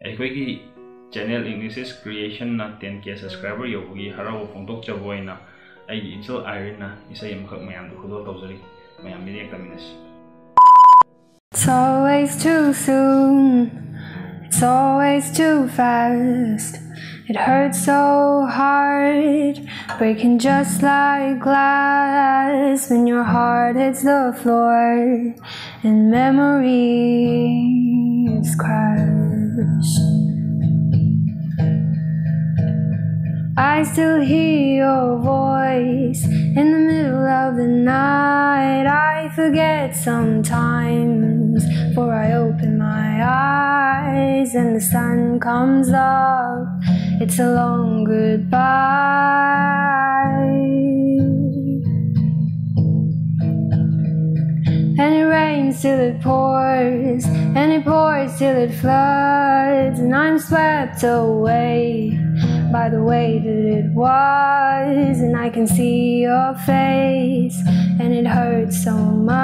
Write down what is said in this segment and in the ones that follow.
ꯑꯩꯈꯣꯏꯒꯤ channel Ignatius creation na 10k subscriber yobugi haraw phongtok chaboina aigi ichol Eileen na isai amkhak mayam du khudol tawjari mayam miri ekaminas. It's always too soon, it's always too fast. It hurts so hard, breaking just like glass when your heart hits the floor and memories crash. I still hear your voice in the middle of the night. I forget sometimes before I open my eyes and the sun comes up. It's a long goodbye. And it rains till it pours, and it pours till it floods, and I'm swept away by the way that it was, and I can see your face, and it hurts so much.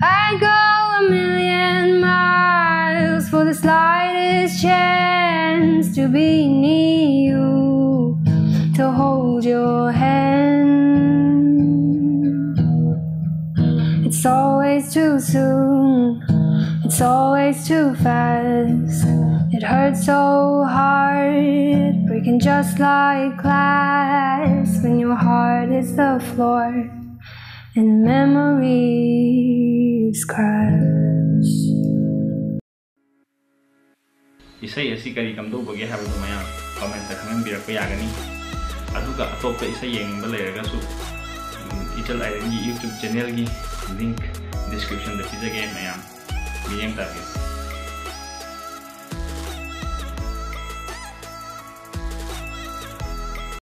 I go a million miles for the slightest chance to be near you, to hold your hand. It's always too soon, it's always too fast. It hurts so hard, breaking just like glass when your heart hits the floor and memories crash. Isai asi kari kamdo bagi habu mayam comment ta khamen birak yagani aduga atoppa isai yengba leragasu ichal Eileen gi YouTube channel gi link description da pijage mayam miyeng ta